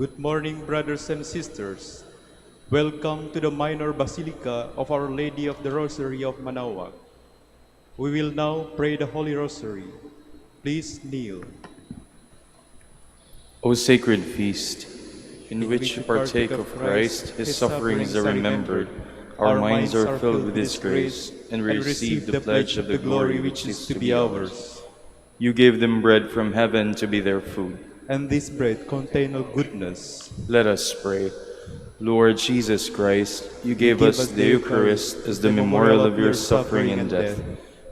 Good morning, brothers and sisters. Welcome to the minor basilica of Our Lady of the Rosary of Manaoag. We will now pray the Holy Rosary. Please kneel. O sacred feast, in which we partake of Christ, his sufferings are remembered, our minds are filled with his grace, and we receive the pledge of the glory which is to be ours. You gave them bread from heaven to be their food. And this bread contain no goodness. Let us pray. Lord Jesus Christ, you gave us the Eucharist as the memorial of your suffering and death.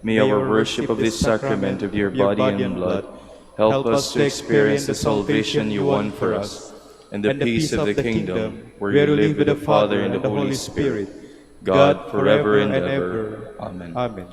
May our worship of this sacrament of your body and blood help us to experience the salvation you won for us, and the peace of the kingdom, where you live with the Father and the Holy Spirit, God forever and ever. Amen. Amen.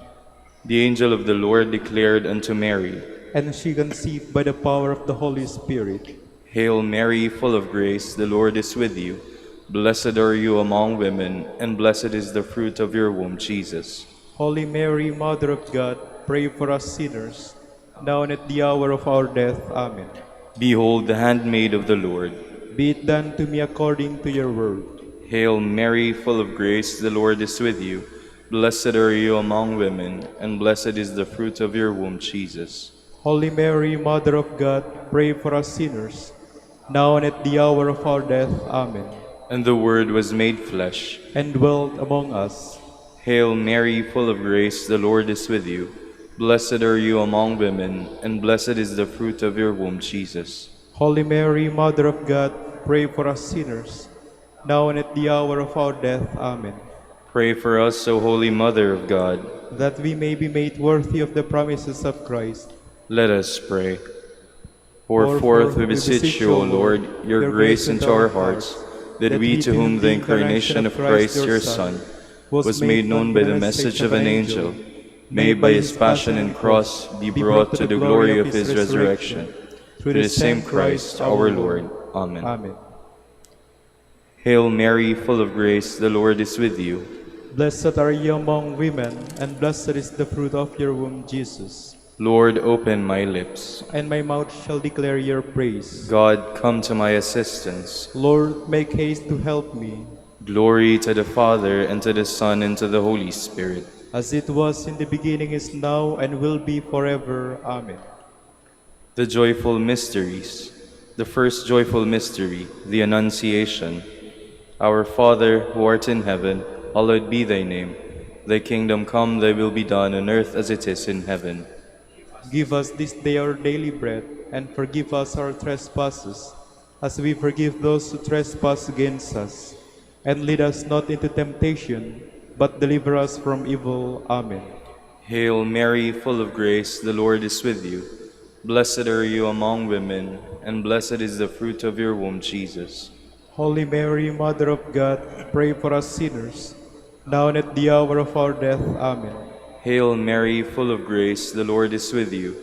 The angel of the Lord declared unto Mary, And she conceived by the power of the Holy Spirit. Hail Mary, full of grace, the Lord is with you. Blessed are you among women, and blessed is the fruit of your womb, Jesus. Holy Mary, Mother of God, pray for us sinners, now and at the hour of our death. Amen. Behold the handmaid of the Lord. Be it done to me according to your word. Hail Mary, full of grace, the Lord is with you. Blessed are you among women, and blessed is the fruit of your womb, Jesus. Holy Mary, Mother of God, pray for us sinners, now and at the hour of our death. Amen. And the Word was made flesh, and dwelt among us. Hail Mary, full of grace, the Lord is with you. Blessed are you among women, and blessed is the fruit of your womb, Jesus. Holy Mary, Mother of God, pray for us sinners, now and at the hour of our death. Amen. Pray for us, O Holy Mother of God, that we may be made worthy of the promises of Christ. Let us pray. Pour forth, we beseech you, O Lord, your grace into our hearts, that we, to whom the incarnation of Christ your Son was made known by the message of an angel, may by his passion and cross be brought to the glory of his resurrection. Through the same Christ our Lord. Amen. Amen. Hail Mary, full of grace, the Lord is with you. Blessed are you among women, and blessed is the fruit of your womb, Jesus. Lord, open my lips, and my mouth shall declare your praise. God, come to my assistance. Lord, make haste to help me. Glory to the Father, and to the Son, and to the Holy Spirit. As it was in the beginning, is now, and will be forever. Amen. The joyful mysteries. The first joyful mystery, the Annunciation. Our Father, who art in heaven, hallowed be thy name. Thy kingdom come, thy will be done on earth as it is in heaven. Give us this day our daily bread, and forgive us our trespasses, as we forgive those who trespass against us. And lead us not into temptation, but deliver us from evil. Amen. Hail Mary, full of grace, the Lord is with you. Blessed are you among women, and blessed is the fruit of your womb, Jesus. Holy Mary, Mother of God, pray for us sinners, now and at the hour of our death. Amen. Hail Mary, full of grace, the Lord is with you.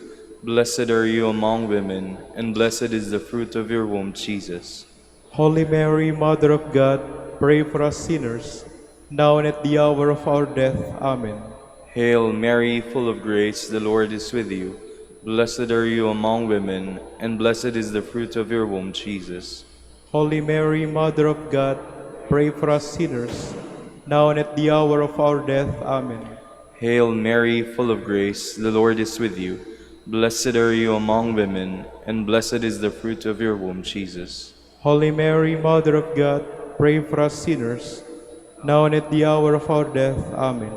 Blessed are you among women, and blessed is the fruit of your womb, Jesus. Holy Mary, Mother of God, pray for us sinners, now and at the hour of our death. Amen. Hail Mary, full of grace, the Lord is with you. Blessed are you among women, and blessed is the fruit of your womb, Jesus. Holy Mary, Mother of God, pray for us sinners, now and at the hour of our death. Amen. Hail Mary, full of grace, the Lord is with you. Blessed are you among women, and blessed is the fruit of your womb, Jesus. Holy Mary, Mother of God, pray for us sinners, now and at the hour of our death. Amen.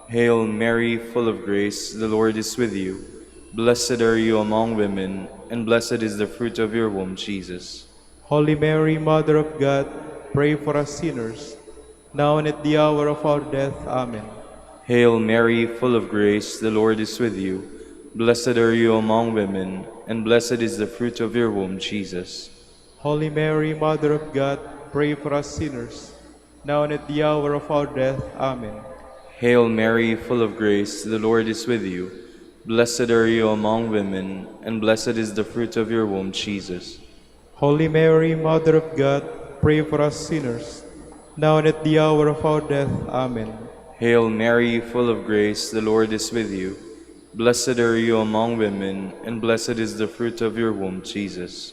Hail Mary, full of grace, the Lord is with you. Blessed are you among women, and blessed is the fruit of your womb, Jesus. Holy Mary, Mother of God, pray for us sinners, now and at the hour of our death. Amen. Hail Mary, full of grace, the Lord is with you. Blessed are you among women, and blessed is the fruit of your womb, Jesus. Holy Mary, Mother of God, pray for us sinners, now and at the hour of our death. Amen. Hail Mary, full of grace, the Lord is with you. Blessed are you among women, and blessed is the fruit of your womb, Jesus. Holy Mary, Mother of God, pray for us sinners, now and at the hour of our death. Amen. Hail Mary, full of grace, the Lord is with you. Blessed are you among women, and blessed is the fruit of your womb, Jesus.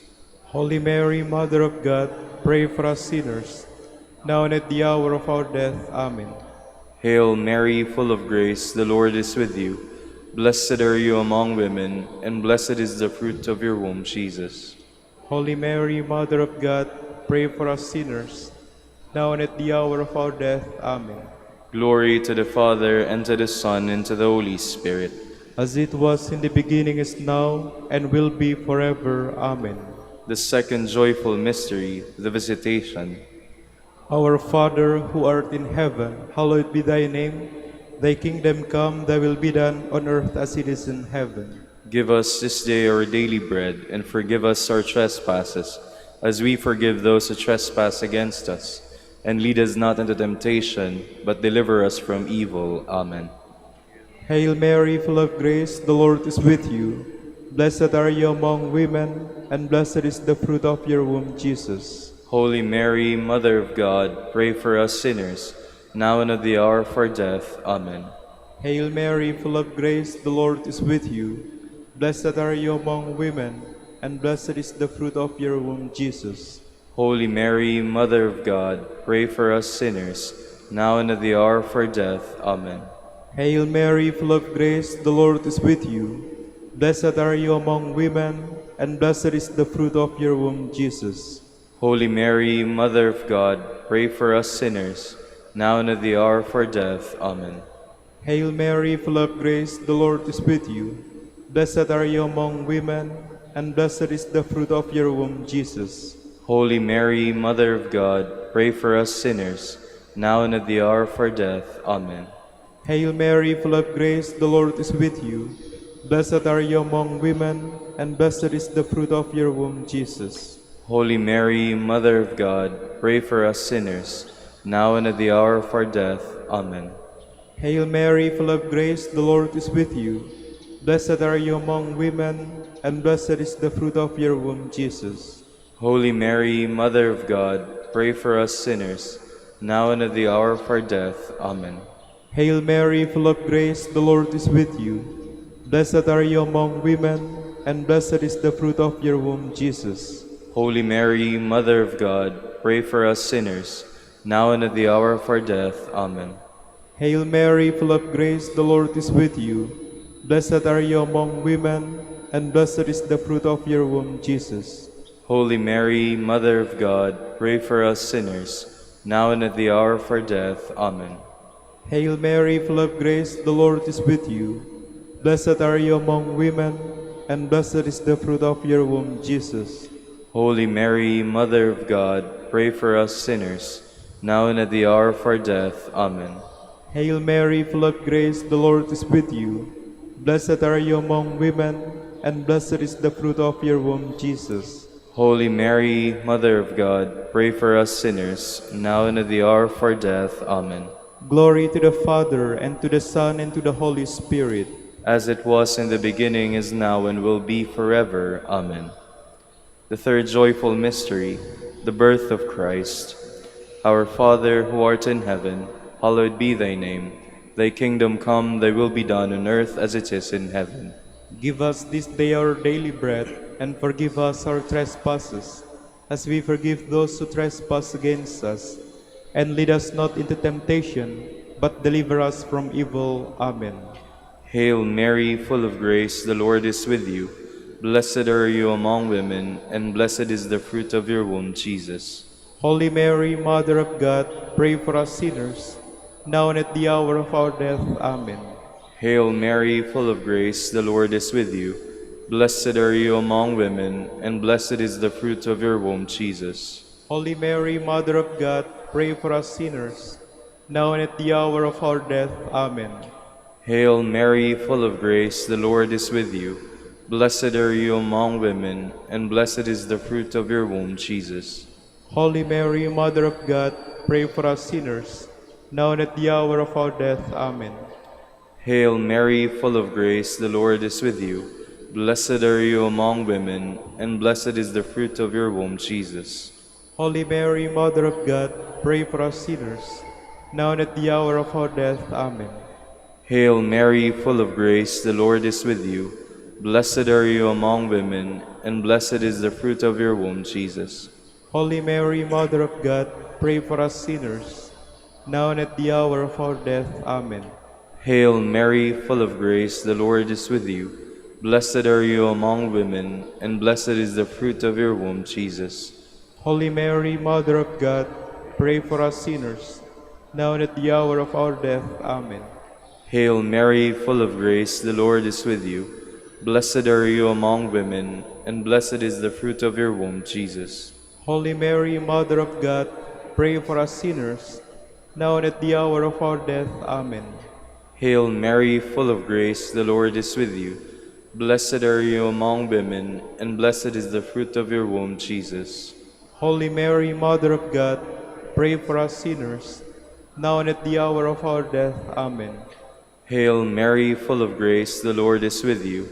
Holy Mary, Mother of God, pray for us sinners, now and at the hour of our death. Amen. Hail Mary, full of grace, the Lord is with you. Blessed are you among women, and blessed is the fruit of your womb, Jesus. Holy Mary, Mother of God, pray for us sinners, now and at the hour of our death. Amen. Glory to the Father, and to the Son, and to the Holy Spirit. As it was in the beginning, is now, and will be forever. Amen. The second joyful mystery, the Visitation. Our Father, who art in heaven, hallowed be thy name. Thy kingdom come, thy will be done on earth as it is in heaven. Give us this day our daily bread, and forgive us our trespasses, as we forgive those who trespass against us. And lead us not into temptation, but deliver us from evil. Amen. Hail Mary, full of grace, the Lord is with you. Blessed are you among women, and blessed is the fruit of your womb, Jesus. Holy Mary, Mother of God, pray for us sinners, now and at the hour of our death. Amen. Hail Mary, full of grace, the Lord is with you. Blessed are you among women, and blessed is the fruit of your womb, Jesus. Holy Mary, Mother of God, pray for us sinners, now and at the hour of our death. Amen. Hail Mary, full of grace, the Lord is with you. Blessed are you among women, and blessed is the fruit of your womb, Jesus. Holy Mary, Mother of God, pray for us sinners, now and at the hour of our death. Amen. Hail Mary, full of grace, the Lord is with you. Blessed are you among women, and blessed is the fruit of your womb, Jesus. Holy Mary, Mother of God, pray for us sinners, now and at the hour of our death. Amen. Hail Mary, full of grace, the Lord is with you. Blessed are you among women, and blessed is the fruit of your womb, Jesus. Holy Mary, Mother of God, pray for us sinners, now and at the hour of our death. Amen. Hail Mary, full of grace, the Lord is with you. Blessed are you among women, and blessed is the fruit of your womb, Jesus. Holy Mary, Mother of God, pray for us sinners, now and at the hour of our death. Amen. Hail Mary, full of grace, the Lord is with you. Blessed are you among women, and blessed is the fruit of your womb, Jesus. Holy Mary, Mother of God, pray for us sinners, now and at the hour of our death. Amen. Hail Mary, full of grace, the Lord is with you. Blessed are you among women, and blessed is the fruit of your womb, Jesus. Holy Mary, Mother of God, pray for us sinners, now and at the hour of our death. Amen. Hail Mary, full of grace, the Lord is with you. Blessed are you among women, and blessed is the fruit of your womb, Jesus. Holy Mary, Mother of God, pray for us sinners, now and at the hour of our death. Amen. Hail Mary, full of grace, the Lord is with you. Blessed are you among women, and blessed is the fruit of your womb, Jesus. Holy Mary, Mother of God, pray for us sinners, now and at the hour of our death. Amen. Glory to the Father, and to the Son, and to the Holy Spirit. As it was in the beginning, is now, and will be forever. Amen. The third joyful mystery, the birth of Christ. Our Father, who art in heaven, hallowed be thy name. Thy kingdom come, thy will be done on earth as it is in heaven. Give us this day our daily bread, and forgive us our trespasses, as we forgive those who trespass against us. And lead us not into temptation, but deliver us from evil. Amen. Hail Mary, full of grace, the Lord is with you. Blessed are you among women, and blessed is the fruit of your womb, Jesus. Holy Mary, Mother of God, pray for us sinners, now and at the hour of our death. Amen. Hail Mary, full of grace, the Lord is with you. Blessed are you among women, and blessed is the fruit of your womb, Jesus. Holy Mary, Mother of God, pray for us sinners, now and at the hour of our death. Amen. Hail Mary, full of grace, the Lord is with you. Blessed are you among women, and blessed is the fruit of your womb, Jesus. Holy Mary, Mother of God, pray for us sinners, now and at the hour of our death. Amen. Hail Mary, full of grace, the Lord is with you. Blessed are you among women, and blessed is the fruit of your womb, Jesus. Holy Mary, Mother of God, pray for us sinners, now and at the hour of our death. Amen. Hail Mary, full of grace, the Lord is with you. Blessed are you among women, and blessed is the fruit of your womb, Jesus. Holy Mary, Mother of God, pray for us sinners, now and at the hour of our death. Amen. Hail Mary, full of grace, the Lord is with you. Blessed are you among women, and blessed is the fruit of your womb, Jesus. Holy Mary, Mother of God, pray for us sinners, now and at the hour of our death. Amen. Hail Mary, full of grace, the Lord is with you. Blessed are you among women, and blessed is the fruit of your womb, Jesus. Holy Mary, Mother of God, pray for us sinners, now and at the hour of our death. Amen. Hail Mary, full of grace, the Lord is with you. Blessed are you among women, and blessed is the fruit of your womb, Jesus. Holy Mary, Mother of God, pray for us sinners, now and at the hour of our death. Amen. Hail Mary, full of grace, the Lord is with you.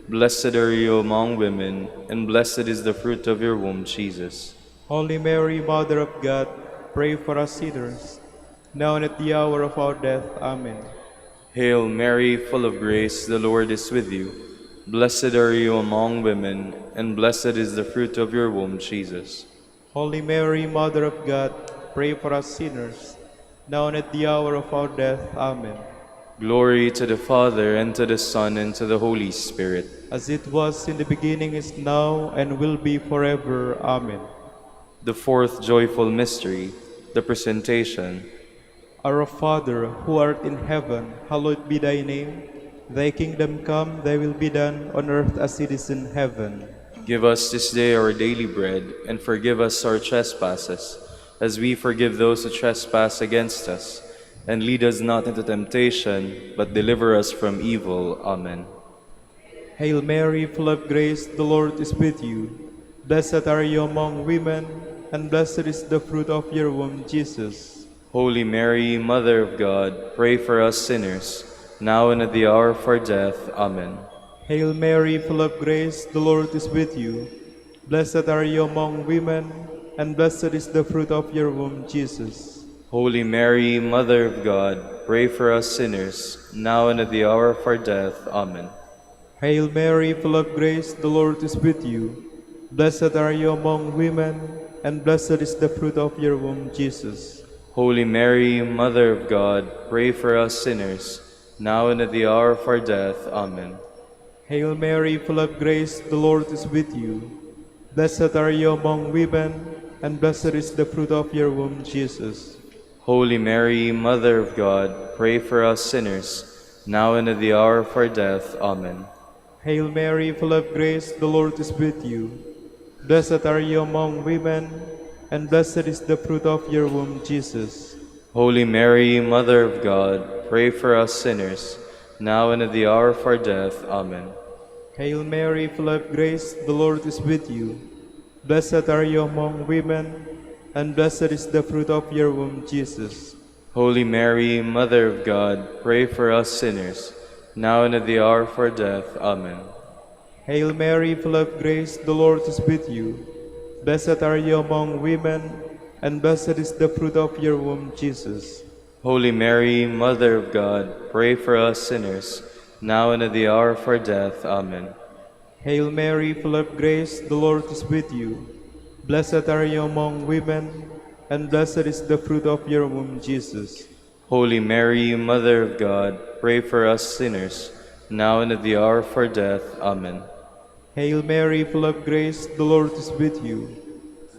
Blessed are you among women, and blessed is the fruit of your womb, Jesus. Holy Mary, Mother of God, pray for us sinners, now and at the hour of our death. Amen. Hail Mary, full of grace, the Lord is with you. Blessed are you among women, and blessed is the fruit of your womb, Jesus. Holy Mary, Mother of God, pray for us sinners, now and at the hour of our death. Amen. Glory to the Father, and to the Son, and to the Holy Spirit. As it was in the beginning, is now, and will be forever. Amen. The fourth joyful mystery, the Presentation. Our Father, who art in heaven, hallowed be thy name. Thy kingdom come, thy will be done, on earth as it is in heaven. Give us this day our daily bread, and forgive us our trespasses, as we forgive those who trespass against us. And lead us not into temptation, but deliver us from evil. Amen. Hail Mary, full of grace, the Lord is with you. Blessed are you among women, and blessed is the fruit of your womb, Jesus. Holy Mary, Mother of God, pray for us sinners, now and at the hour of our death. Amen. Hail Mary, full of grace, the Lord is with you. Blessed are you among women, and blessed is the fruit of your womb, Jesus. Holy Mary, Mother of God, pray for us sinners, now and at the hour of our death. Amen. Hail Mary, full of grace, the Lord is with you. Blessed are you among women, and blessed is the fruit of your womb, Jesus. Holy Mary, Mother of God, pray for us sinners, now and at the hour of our death. Amen. Hail Mary, full of grace, the Lord is with you. Blessed are you among women, and blessed is the fruit of your womb, Jesus. Holy Mary, Mother of God, pray for us sinners, now and at the hour of our death. Amen. Hail Mary, full of grace, the Lord is with you. Blessed are you among women, and blessed is the fruit of your womb, Jesus. Holy Mary, Mother of God, pray for us sinners, now and at the hour of our death. Amen. Hail Mary, full of grace, the Lord is with you. Blessed are you among women, and blessed is the fruit of your womb, Jesus. Holy Mary, Mother of God, pray for us sinners, now and at the hour of our death. Amen. Hail Mary, full of grace, the Lord is with you. Blessed are you among women, and blessed is the fruit of your womb, Jesus. Holy Mary, Mother of God, pray for us sinners, now and at the hour of our death. Amen. Hail Mary, full of grace, the Lord is with you. Blessed are you among women, and blessed is the fruit of your womb, Jesus. Holy Mary, Mother of God, pray for us sinners, now and at the hour of our death. Amen. Hail Mary, full of grace, the Lord is with you.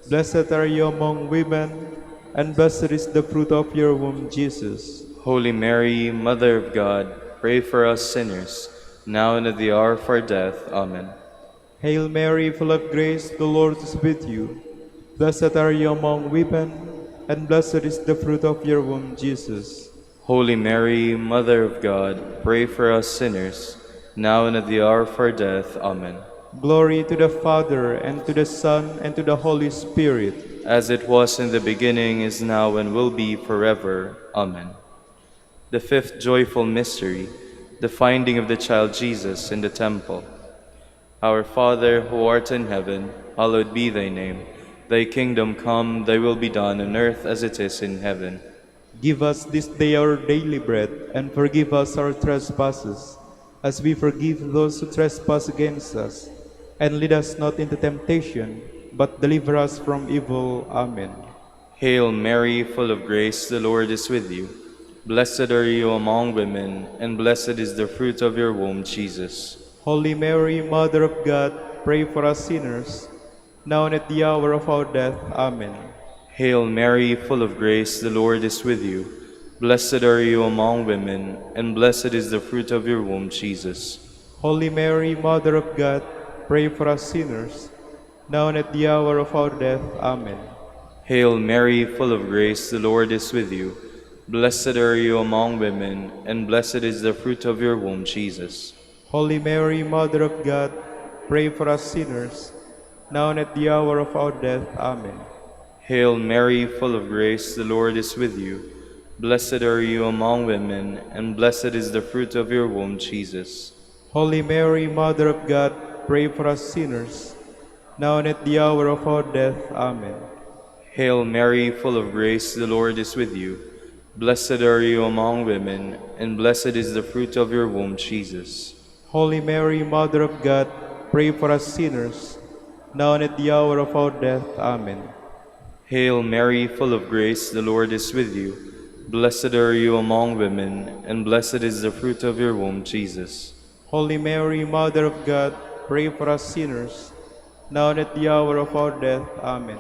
Blessed are you among women, and blessed is the fruit of your womb, Jesus. Holy Mary, Mother of God, pray for us sinners, now and at the hour of our death. Amen. Hail Mary, full of grace, the Lord is with you. Blessed are you among women, and blessed is the fruit of your womb, Jesus. Holy Mary, Mother of God, pray for us sinners, now and at the hour of our death. Amen. Glory to the Father, and to the Son, and to the Holy Spirit. As it was in the beginning, is now, and will be forever. Amen. The fifth joyful mystery, the finding of the child Jesus in the temple. Our Father, who art in heaven, hallowed be thy name. Thy kingdom come, thy will be done on earth as it is in heaven. Give us this day our daily bread, and forgive us our trespasses, as we forgive those who trespass against us. And lead us not into temptation, but deliver us from evil. Amen. Hail Mary, full of grace, the Lord is with you. Blessed are you among women, and blessed is the fruit of your womb, Jesus. Holy Mary, Mother of God, pray for us sinners, now and at the hour of our death. Amen. Hail Mary, full of grace, the Lord is with you. Blessed are you among women, and blessed is the fruit of your womb, Jesus. Holy Mary, Mother of God, pray for us sinners, now and at the hour of our death. Amen. Hail Mary, full of grace, the Lord is with you. Blessed are you among women, and blessed is the fruit of your womb, Jesus. Holy Mary, Mother of God, pray for us sinners, now and at the hour of our death. Amen. Hail Mary, full of grace, the Lord is with you. Blessed are you among women, and blessed is the fruit of your womb, Jesus. Holy Mary, Mother of God, pray for us sinners, now and at the hour of our death. Amen. Hail Mary, full of grace, the Lord is with you. Blessed are you among women, and blessed is the fruit of your womb, Jesus. Holy Mary, Mother of God, pray for us sinners, now and at the hour of our death. Amen. Hail Mary, full of grace, the Lord is with you. Blessed are you among women, and blessed is the fruit of your womb, Jesus. Holy Mary, Mother of God, pray for us sinners, now and at the hour of our death. Amen.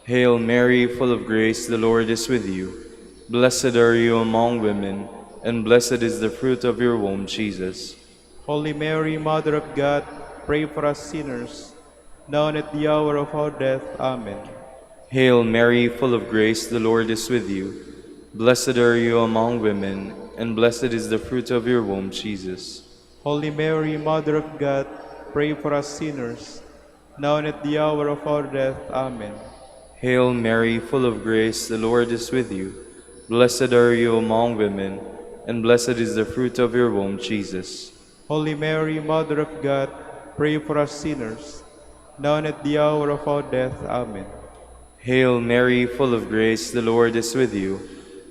Hail Mary, full of grace, the Lord is with you. Blessed are you among women, and blessed is the fruit of your womb, Jesus. Holy Mary, Mother of God, pray for us sinners, now and at the hour of our death. Amen. Hail Mary, full of grace, the Lord is with you. Blessed are you among women, and blessed is the fruit of your womb, Jesus. Holy Mary, Mother of God, pray for us sinners, now and at the hour of our death. Amen. Hail Mary, full of grace, the Lord is with you. Blessed are you among women, and blessed is the fruit of your womb, Jesus. Holy Mary, Mother of God, pray for us sinners, now and at the hour of our death. Amen. Hail Mary, full of grace, the Lord is with you.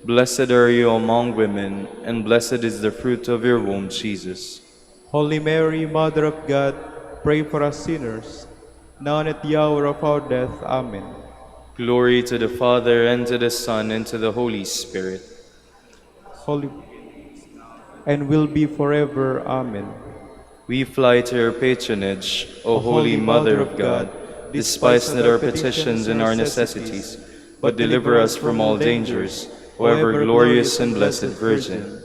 Blessed are you among women, and blessed is the fruit of your womb, Jesus. Holy Mary, Mother of God, pray for us sinners, now and at the hour of our death. Amen. Glory to the Father, and to the Son, and to the Holy Spirit. Holy, and will be forever. Amen. We fly to your patronage, O Holy Mother of God. Despise not our petitions and our necessities, but deliver us from all dangers, O ever glorious and blessed Virgin.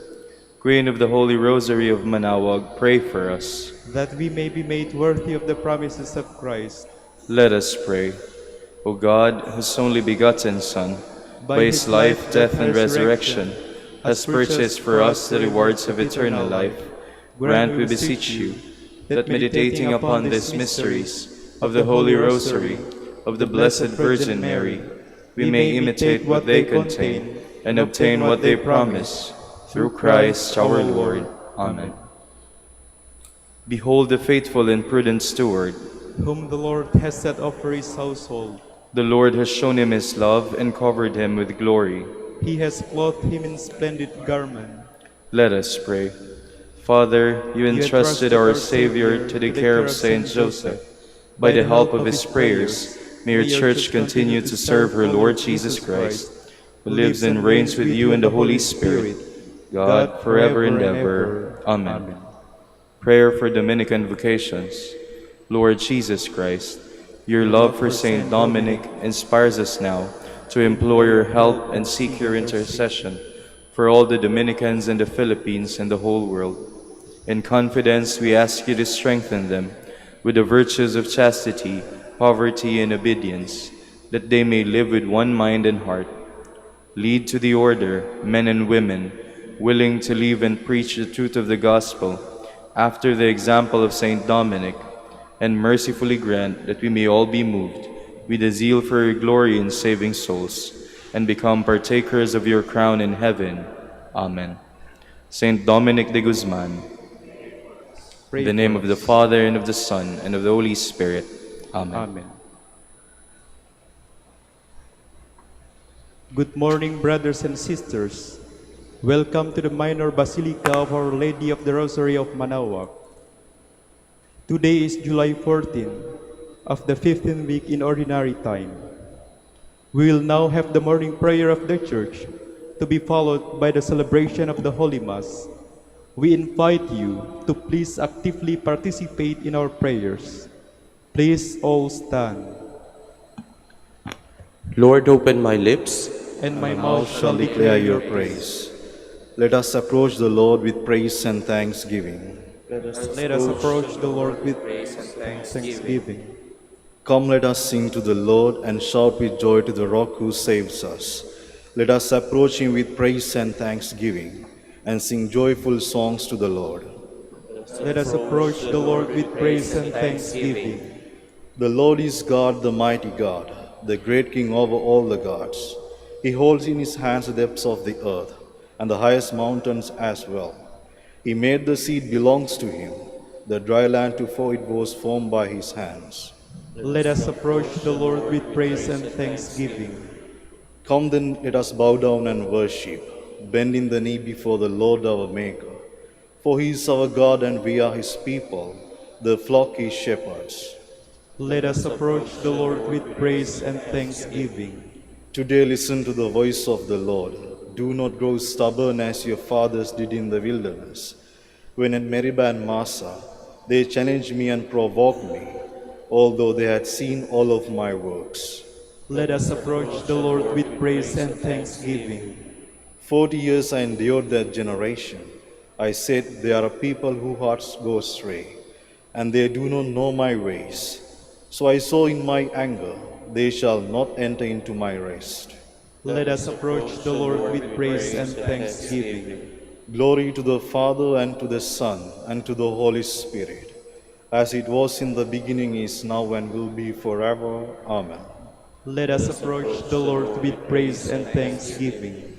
Queen of the Holy Rosary of Manaoag, pray for us. That we may be made worthy of the promises of Christ. Let us pray. O God, whose only begotten Son, by his life, death, and resurrection, has purchased for us the rewards of eternal life, grant, we beseech you, that meditating upon these mysteries of the Holy Rosary of the Blessed Virgin Mary, we may imitate what they contain and obtain what they promise, through Christ our Lord. Amen. Behold the faithful and prudent steward, whom the Lord has set over his household. The Lord has shown him his love and covered him with glory. He has clothed him in splendid garment. Let us pray. Father, you entrusted our Savior to the care of Saint Joseph. By the help of his prayers, may your Church continue to serve her Lord Jesus Christ, who lives and reigns with you in the Holy Spirit, God, forever and ever. Amen. Prayer for Dominican vocations. Lord Jesus Christ, your love for Saint Dominic inspires us now to implore your help and seek your intercession for all the Dominicans in the Philippines and the whole world. In confidence, we ask you to strengthen them with the virtues of chastity, poverty, and obedience, that they may live with one mind and heart. Lead to the order men and women willing to live and preach the truth of the gospel after the example of Saint Dominic, and mercifully grant that we may all be moved with a zeal for your glory in saving souls, and become partakers of your crown in heaven. Amen. Saint Dominic de Guzman, in the name of the Father, and of the Son, and of the Holy Spirit. Amen. Amen. Good morning, brothers and sisters. Welcome to the minor basilica of Our Lady of the Rosary of Manaoag. Today is July 14 of the 15th week in Ordinary Time. We will now have the morning prayer of the Church to be followed by the celebration of the Holy Mass. We invite you to please actively participate in our prayers. Please all stand. Lord, open my lips, And my Mouth mouth shall declare your praise. Let us approach the Lord with praise and thanksgiving. Let us approach the Lord with thanksgiving. Come, let us sing to the Lord and shout with joy to the Rock who saves us. Let us approach him with praise and thanksgiving and sing joyful songs to the Lord. Let us approach the Lord with praise and thanksgiving. The Lord is God, the mighty God, the great King over all the gods. He holds in his hands the depths of the earth and the highest mountains as well. He made the sea belongs to him, the dry land for it was formed by his hands. Let us approach the Lord with praise and thanksgiving. Come then, let us bow down and worship, bending the knee before the Lord our Maker. For he is our God and we are his people, the flock he shepherds. Let us approach the Lord with praise and thanksgiving. Today listen to the voice of the Lord. Do not grow stubborn as your fathers did in the wilderness. When at Meribah and Massa, they challenged me and provoked me, although they had seen all of my works. Let us approach the Lord with praise and thanksgiving. 40 years I endured that generation. I said, they are a people whose hearts go astray, and they do not know my ways. So I saw in my anger, they shall not enter into my rest. Let us approach the Lord with praise and thanksgiving. Glory to the Father, and to the Son, and to the Holy Spirit, as it was in the beginning, is now, and will be forever. Amen. Let us approach the Lord with praise and thanksgiving.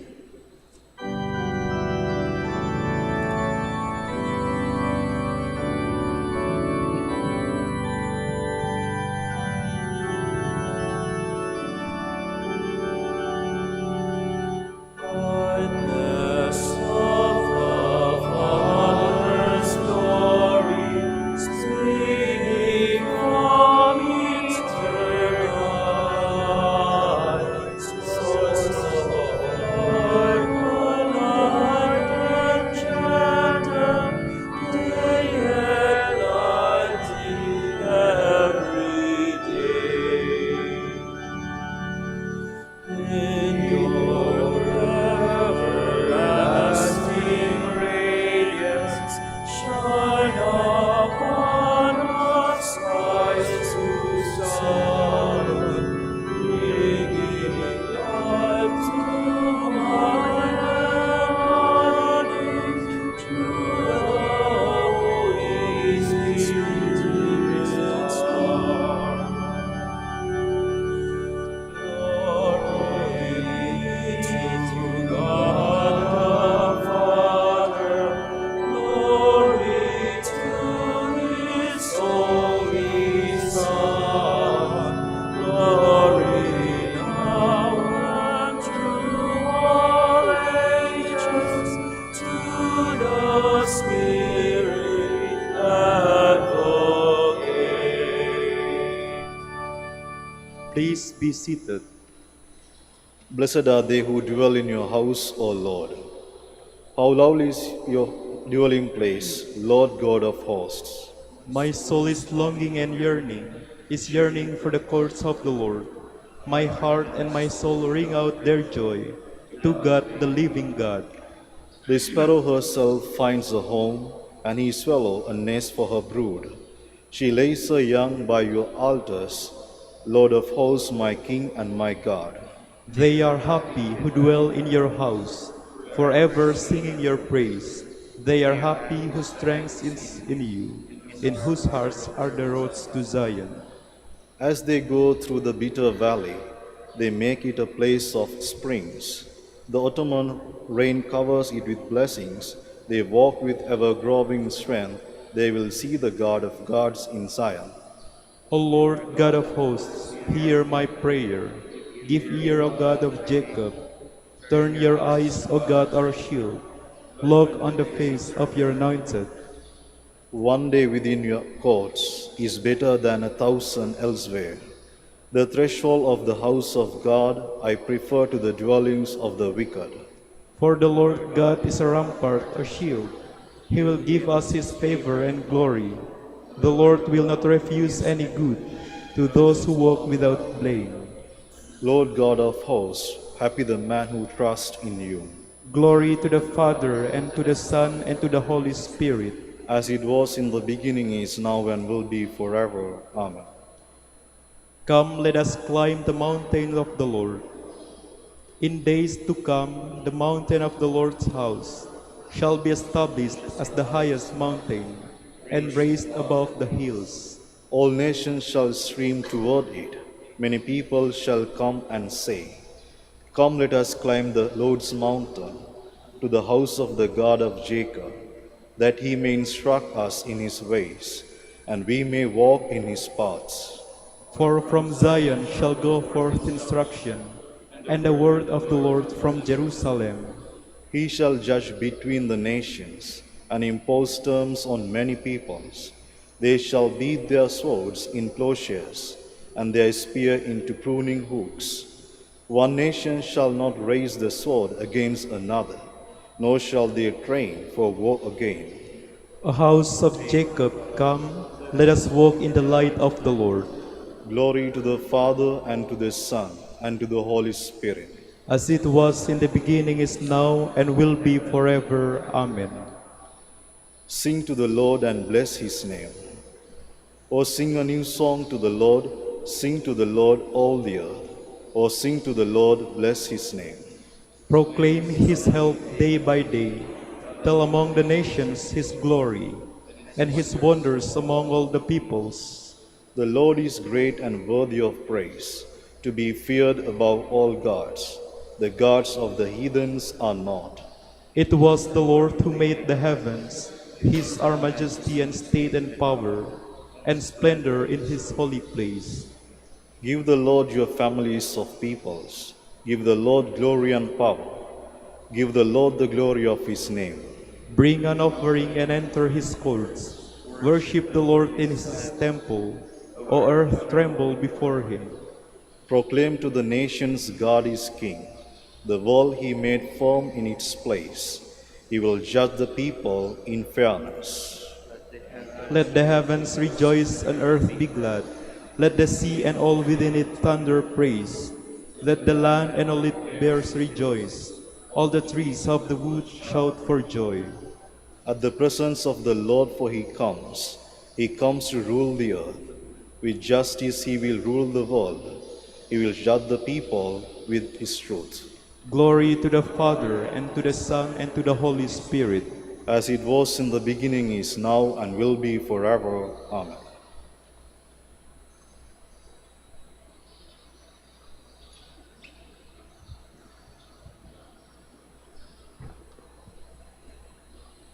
Please be seated. Blessed are they who dwell in your house, O Lord. How lovely is your dwelling place, Lord God of hosts. My soul is longing and yearning, is yearning for the courts of the Lord. My heart and my soul ring out their joy to God, the living God. The sparrow herself finds a home, and he swallow a nest for her brood. She lays her young by your altars, Lord of hosts, my King and my God. They are happy who dwell in your house, forever singing your praise. They are happy whose strength is in you, in whose hearts are the roads to Zion. As they go through the bitter valley, they make it a place of springs. The autumn rain covers it with blessings. They walk with ever-growing strength. They will see the God of gods in Zion. O Lord God of hosts, hear my prayer. Give ear, O God of Jacob. Turn your eyes, O God, our shield. Look on the face of your anointed. One day within your courts is better than 1,000 elsewhere. The threshold of the house of God I prefer to the dwellings of the wicked. For the Lord God is a rampart, a shield. He will give us his favor and glory. The Lord will not refuse any good to those who walk without blame. Lord God of hosts, happy the man who trusts in you. Glory to the Father, and to the Son, and to the Holy Spirit. As it was in the beginning, is now, and will be forever. Amen. Come, let us climb the mountain of the Lord. In days to come, the mountain of the Lord's house shall be established as the highest mountain, and raised above the hills. All nations shall stream toward it. Many people shall come and say, come, let us climb the Lord's mountain, to the house of the God of Jacob, that he may instruct us in his ways, and we may walk in his paths. For from Zion shall go forth instruction, and the word of the Lord from Jerusalem. He shall judge between the nations, and impose terms on many peoples. They shall beat their swords in plowshares, and their spear into pruning hooks. One nation shall not raise the sword against another, nor shall they train for war again. O house of Jacob, come, let us walk in the light of the Lord. Glory to the Father, and to the Son, and to the Holy Spirit. As it was in the beginning, is now, and will be forever. Amen. Sing to the Lord and bless his name. O sing a new song to the Lord, sing to the Lord all the earth. O sing to the Lord, bless his name. Proclaim his help day by day. Tell among the nations his glory, and his wonders among all the peoples. The Lord is great and worthy of praise, to be feared above all gods. The gods of the heathens are not. It was the Lord who made the heavens. His are majesty and state and power, and splendor in his holy place. Give the Lord your families of peoples. Give the Lord glory and power. Give the Lord the glory of his name. Bring an offering and enter his courts. Worship the Lord in his temple. O earth, tremble before him. Proclaim to the nations, God is king. The world he made firm in its place. He will judge the people in fairness. Let the heavens rejoice and earth be glad. Let the sea and all within it thunder praise. Let the land and all it bears rejoice. All the trees of the wood shout for joy. At the presence of the Lord, for he comes. He comes to rule the earth. With justice he will rule the world. He will judge the people with his truth. Glory to the Father, and to the Son, and to the Holy Spirit. As it was in the beginning, is now, and will be forever. Amen.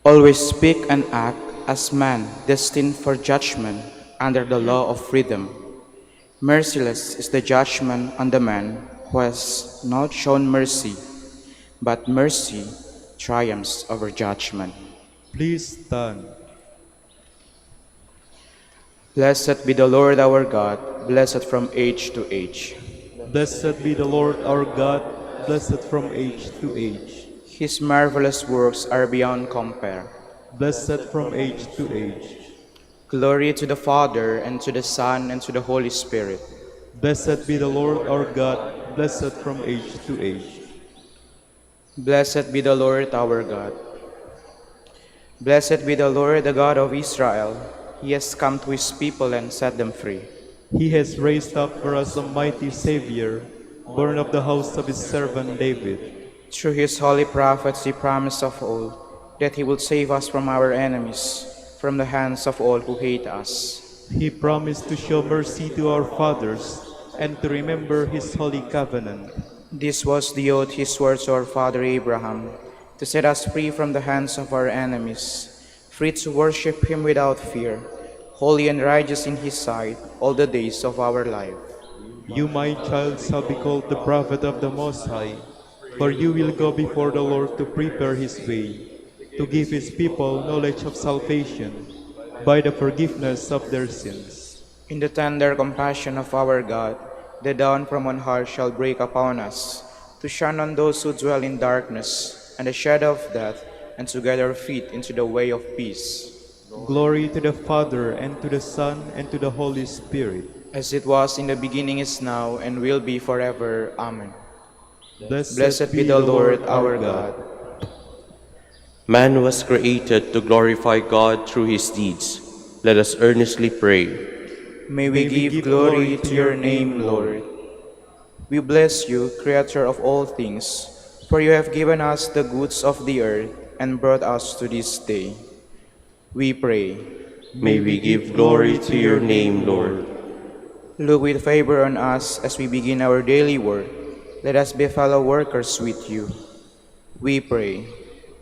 Always speak and act as man destined for judgment under the law of freedom. Merciless is the judgment on the man who has not shown mercy, but mercy triumphs over judgment. Please stand. Blessed be the Lord our God, blessed from age to age. Blessed be the Lord our God, blessed from age to age. His marvelous works are beyond compare. Blessed from age to age. Glory to the Father, and to the Son, and to the Holy Spirit. Blessed be the Lord our God, blessed from age to age. Blessed be the Lord our God. Blessed be the Lord, the God of Israel. He has come to his people and set them free. He has raised up for us a mighty Savior, born of the house of his servant David. Through his holy prophets he promised of old that he would save us from our enemies, from the hands of all who hate us. He promised to show mercy to our fathers and to remember his holy covenant. This was the oath he swore to our father Abraham, to set us free from the hands of our enemies, free to worship him without fear, holy and righteous in his sight all the days of our life. You, my child, shall be called the prophet of the Most High, For you will go before the Lord to prepare his way, to give his people knowledge of salvation by the forgiveness of their sins. In the tender compassion of our God, the dawn from on high shall break upon us, to shine on those who dwell in darkness and the shadow of death, and to guide our feet into the way of peace. Glory to the Father, and to the Son, and to the Holy Spirit. As it was in the beginning, is now, and will be forever. Amen. Blessed be the Lord our God. Man was created to glorify God through his deeds. Let us earnestly pray. May we give glory to your name, Lord. We bless you, Creator of all things, for you have given us the goods of the earth and brought us to this day. We pray. May we give glory to your name, Lord. Look with favor on us as we begin our daily work. Let us be fellow workers with you. We pray.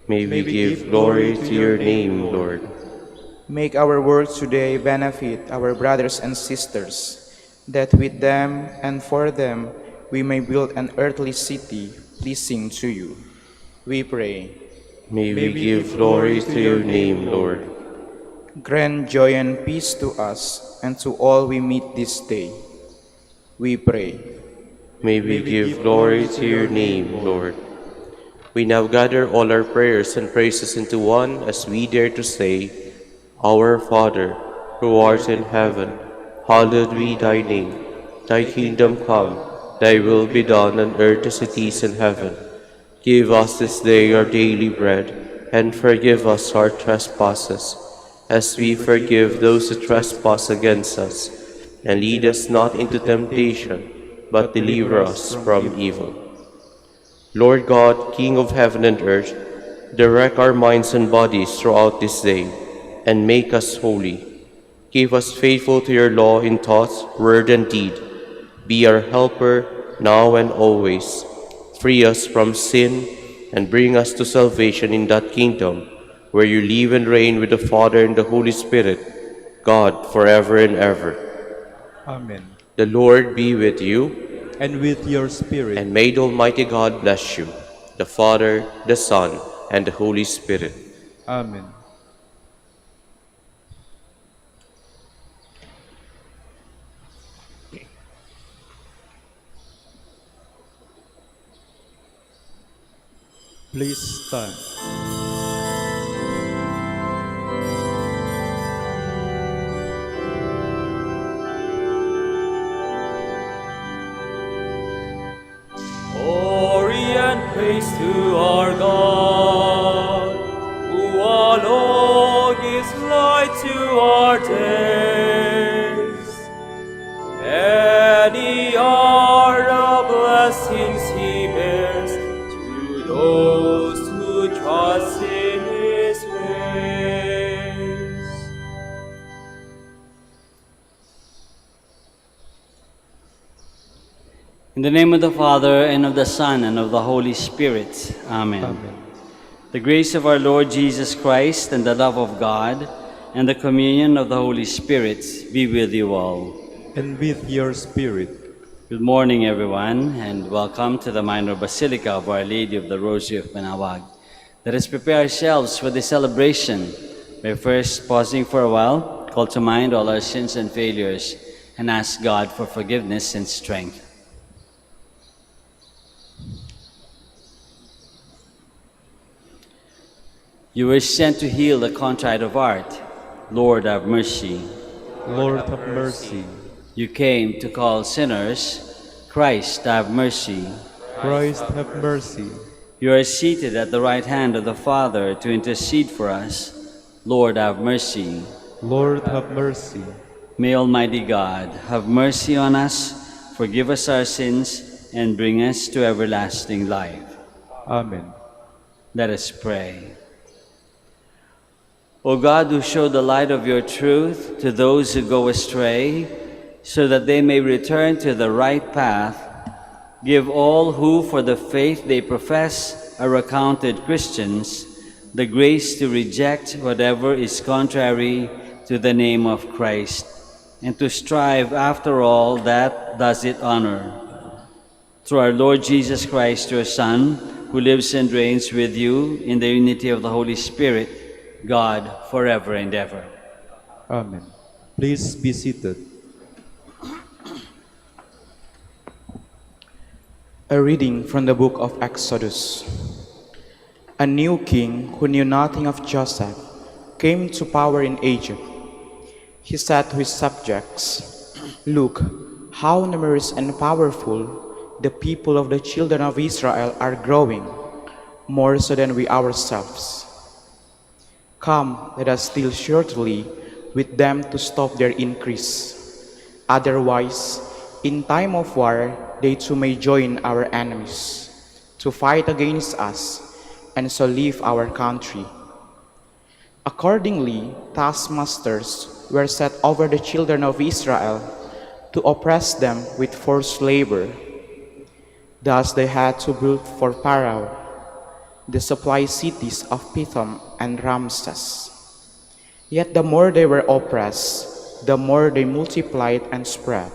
May we give glory to your name, Lord. Make our work today benefit our brothers and sisters, that with them and for them we may build an earthly city pleasing to you. We pray. May we give glory to your name, Lord. Grant joy and peace to us and to all we meet this day. We pray. May we give glory to your name, Lord. We now gather all our prayers and praises into one as we dare to say, Our Father, who art in heaven, hallowed be thy name. Thy kingdom come, thy will be done on earth as it is in heaven. Give us this day our daily bread, and forgive us our trespasses, as we forgive those who trespass against us. And lead us not into temptation, but deliver us from evil. Lord God, King of heaven and earth, direct our minds and bodies throughout this day, and make us holy. Keep us faithful to your law in thought, word, and deed. Be our helper now and always. Free us from sin, and bring us to salvation in that kingdom, where you live and reign with the Father and the Holy Spirit, God, forever and ever. Amen. The Lord be with you, And with your spirit. and may the Almighty God bless you, the Father, the Son, and the Holy Spirit. Amen. Please stand. Glory and praise to our God, who alone gives light to our days. Many are the blessings he bears to those who trust in his ways. In the name of the Father, and of the Son, and of the Holy Spirit. Amen. Amen. The grace of our Lord Jesus Christ, and the love of God, and the communion of the Holy Spirit be with you all. And with your spirit. Good morning, everyone, and welcome to the Minor Basilica of Our Lady of the Rosary of Manaoag. Let us prepare ourselves for the celebration by first pausing for a while, call to mind all our sins and failures, and ask God for forgiveness and strength. You were sent to heal the contrite of heart. Lord, have mercy. Lord, have mercy. You came to call sinners. Christ, have mercy. Christ, have mercy. You are seated at the right hand of the Father to intercede for us. Lord, have mercy. Lord, have mercy. May Almighty God have mercy on us, forgive us our sins, and bring us to everlasting life. Amen. Let us pray. O God, who show the light of your truth to those who go astray, so that they may return to the right path, give all who, for the faith they profess, are accounted Christians, the grace to reject whatever is contrary to the name of Christ, and to strive after all that does it honor. through our Lord Jesus Christ, your Son, who lives and reigns with you in the unity of the Holy Spirit, God, forever and ever. Amen. Please be seated. A reading from the book of Exodus. A new king who knew nothing of Joseph came to power in Egypt. He said to his subjects, "Look, how numerous and powerful the people of the children of Israel are growing, more so than we ourselves. Come, let us deal shrewdly with them to stop their increase. Otherwise, in time of war, they too may join our enemies to fight against us and so leave our country." Accordingly, taskmasters were set over the children of Israel to oppress them with forced labor. Thus they had to build for Pharaoh the supply cities of Pithom and Ramses. Yet the more they were oppressed, the more they multiplied and spread.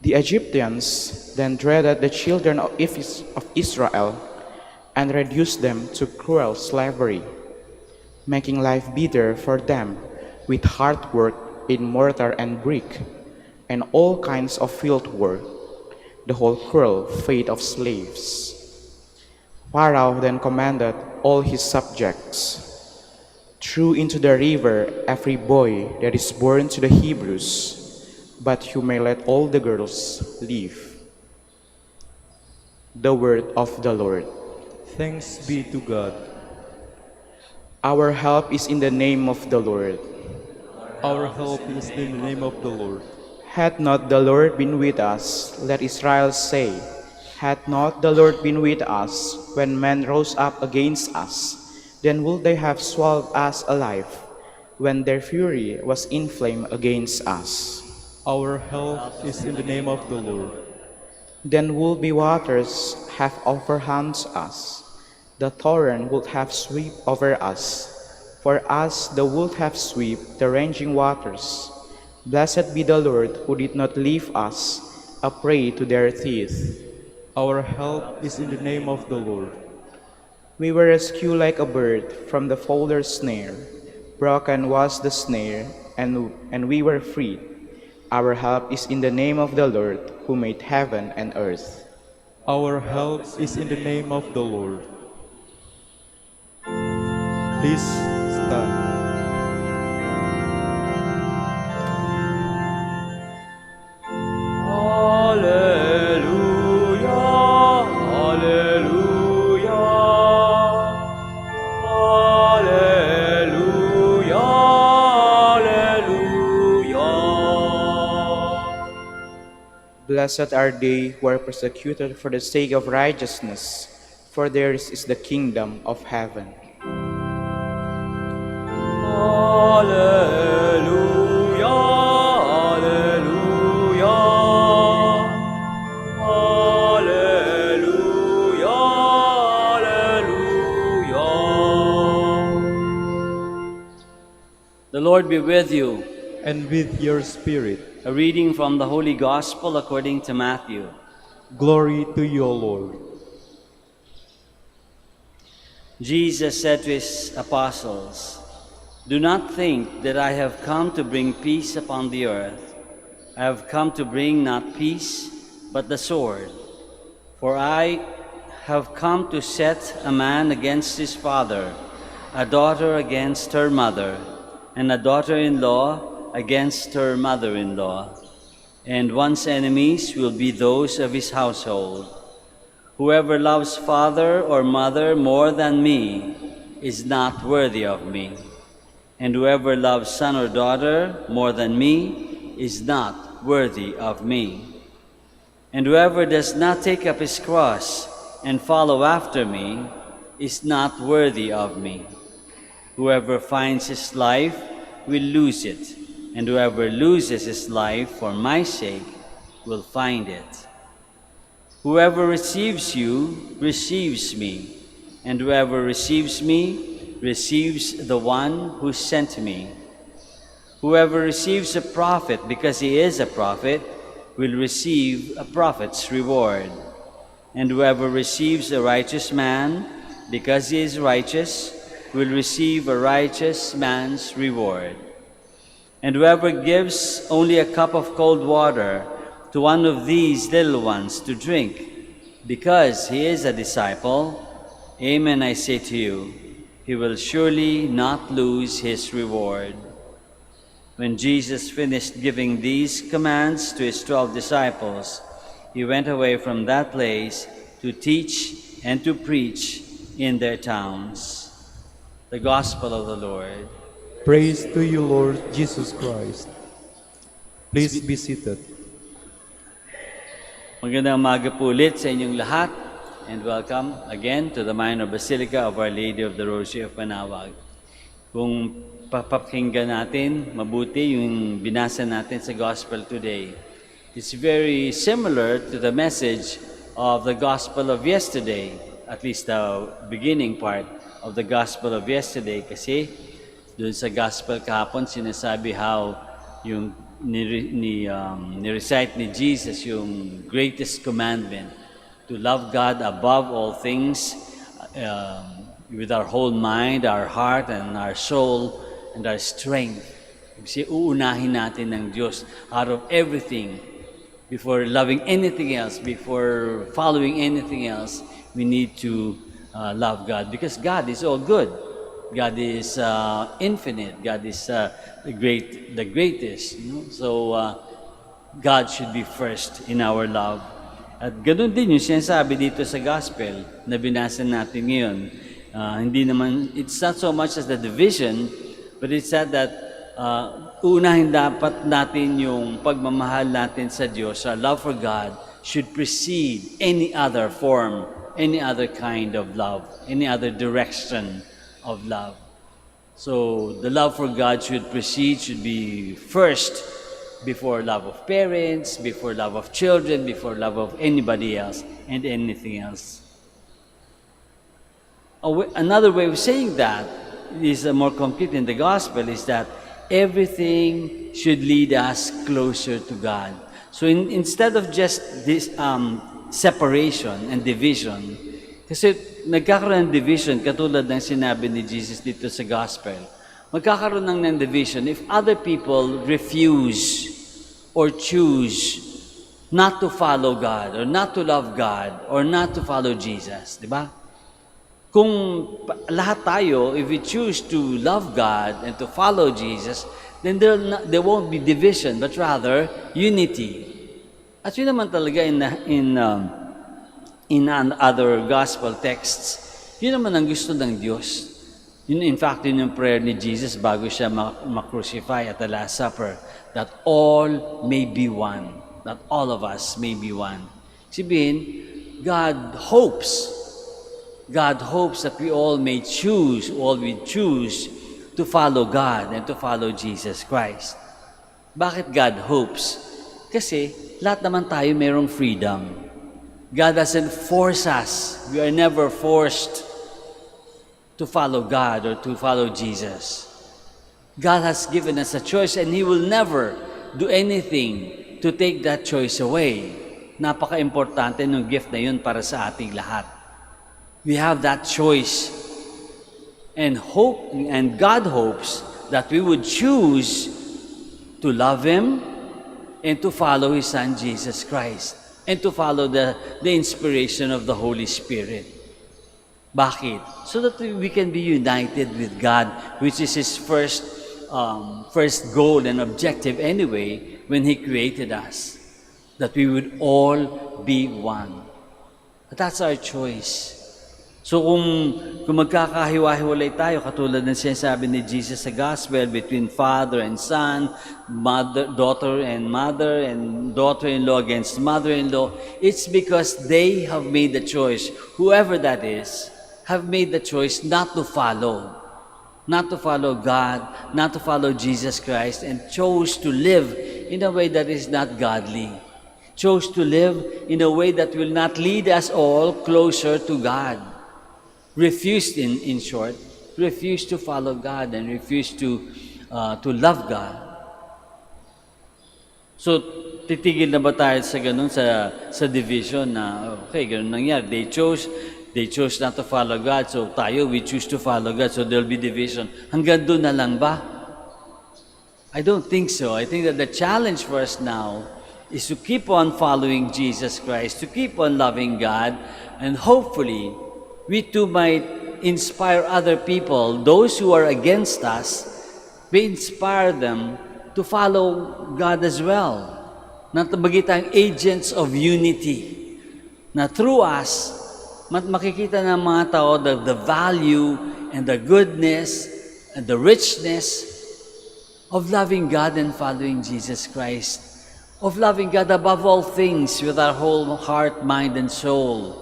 The Egyptians then dreaded the children of Israel and reduced them to cruel slavery, making life bitter for them with hard work in mortar and brick and all kinds of field work, the whole cruel fate of slaves. Pharaoh then commanded all his subjects, "Throw into the river every boy that is born to the Hebrews, but you may let all the girls live." The word of the Lord. Thanks be to God. Our help is in the name of the Lord. Our help is in the name of the Lord. Had not the Lord been with us, let Israel say, had not the Lord been with us when men rose up against us, then would they have swallowed us alive when their fury was inflamed against us. Our help is in the name of the Lord. Then would be waters have overwhelmed us, the torrent would have swept over us. For us the would have swept the raging waters. Blessed be the Lord who did not leave us a prey to their teeth. Our help is in the name of the Lord. We were rescued like a bird from the fowler's snare. Broken was the snare, and we were freed. Our help is in the name of the Lord who made heaven and earth. Our help is in the name of the Lord. Please stand. Blessed are they who are persecuted for the sake of righteousness, for theirs is the kingdom of heaven. Alleluia, alleluia, alleluia, alleluia. The Lord be with you. And with your spirit. A reading from the Holy Gospel according to Matthew. Glory to you, O Lord. Jesus said to his apostles, "Do not think that I have come to bring peace upon the earth. I have come to bring not peace, but the sword. For I have come to set a man against his father, a daughter against her mother, and a daughter-in-law against her mother-in-law, and one's enemies will be those of his household. Whoever loves father or mother more than me is not worthy of me, and whoever loves son or daughter more than me is not worthy of me. And whoever does not take up his cross and follow after me is not worthy of me. Whoever finds his life will lose it, and whoever loses his life for my sake will find it. Whoever receives you receives me, and whoever receives me receives the one who sent me. Whoever receives a prophet because he is a prophet will receive a prophet's reward. And whoever receives a righteous man, because he is righteous, will receive a righteous man's reward. And whoever gives only a cup of cold water to one of these little ones to drink, because he is a disciple, amen, I say to you, he will surely not lose his reward. When Jesus finished giving these commands to his 12 disciples, he went away from that place to teach and to preach in their towns. The Gospel of the Lord. Praise to you, Lord Jesus Christ. Please be seated. Magandang umaga po ulit sa inyong lahat, and welcome again to the Minor Basilica of Our Lady of the Rosary of Manaoag. Kung papakinggan natin mabuti yung binasa natin sa Gospel today, it's very similar to the message of the Gospel of yesterday, at least the beginning part of the Gospel of yesterday, kasi doon sa Gospel kahapon sinasabi how yung ni-recite ni Jesus yung greatest commandment, to love God above all things, with our whole mind, our heart, and our soul, and our strength. Kasi uunahin natin ng Diyos out of everything. Before loving anything else, before following anything else, we need to love God, because God is all good. God is infinite. God is the greatest. You know? So God should be first in our love. At ganoon din yung sinasabi dito sa Gospel na binasa natin ngayon. Hindi naman, it's not so much as the division, but it's that unahin dapat natin yung pagmamahal natin sa Diyos. Our love for God should precede any other form, any other kind of love, any other direction of love. So the love for God should be first before love of parents, before love of children, before love of anybody else and anything else. Another way of saying that is more complete in the Gospel, is that everything should lead us closer to God. So instead of just this separation and division, kasi nagkakaroon ng division katulad ng sinabi ni Jesus dito sa Gospel. Magkakaroon ng division if other people refuse or choose not to follow God or not to love God or not to follow Jesus, di ba? Kung lahat tayo, if we choose to love God and to follow Jesus, then there won't be division, but rather unity. At yun naman talaga in other gospel texts, yun naman ang gusto ng Diyos. In fact, yun yung prayer ni Jesus bago siya ma-crucify at the Last Supper, that all may be one, that all of us may be one. Sabihin, God hopes that we all choose to follow God and to follow Jesus Christ. Bakit God hopes? Kasi lahat naman tayo mayroong freedom. God doesn't force us. We are never forced to follow God or to follow Jesus. God has given us a choice, and He will never do anything to take that choice away. Napaka-importante ng gift na yun para sa ating lahat. We have that choice. And God hopes that we would choose to love Him and to follow His Son, Jesus Christ, and to follow the inspiration of the Holy Spirit. Bakit? So that we can be united with God, which is His first goal and objective anyway when He created us. That we would all be one. But that's our choice. So kung magkakahiwa-hiwalay tayo, katulad ng sinasabi ni Jesus sa Gospel, between father and son, daughter and mother, and daughter-in-law against mother-in-law, it's because they have made the choice, whoever that is, have made the choice not to follow God, not to follow Jesus Christ, and chose to live in a way that is not godly. Chose to live in a way that will not lead us all closer to God. Refused, in short, refused to follow God and refused to love God. So titigil na ba tayo sa ganun sa division na okay, ganun nangyari. They chose not to follow God, so tayo, we choose to follow God, so there'll be division. Hanggang doon na lang ba? I don't think so. I think that the challenge for us now is to keep on following Jesus Christ, to keep on loving God, and hopefully, we too might inspire other people, those who are against us, we inspire them to follow God as well. Na bagitang agents of unity. Na through us, makikita ng mga tao the value and the goodness and the richness of loving God and following Jesus Christ. Of loving God above all things with our whole heart, mind, and soul.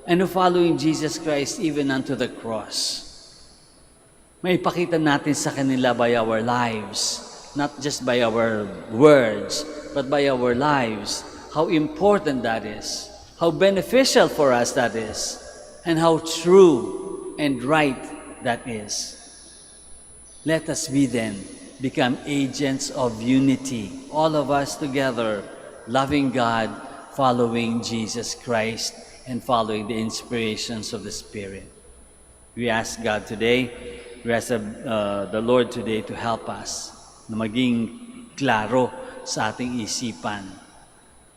And of following Jesus Christ even unto the cross. May ipakita natin sa kanila by our lives, not just by our words, but by our lives, how important that is, how beneficial for us that is, and how true and right that is. Let us be then become agents of unity, all of us together, loving God, following Jesus Christ, and following the inspirations of the Spirit. We ask God today, we ask the Lord today to help us na maging klaro sa ating isipan,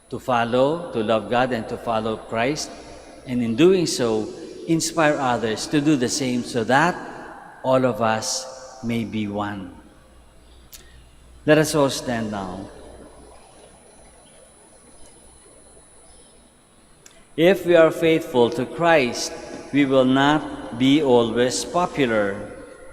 to follow, to love God, and to follow Christ, and in doing so, inspire others to do the same so that all of us may be one. Let us all stand now. If we are faithful to Christ, we will not be always popular.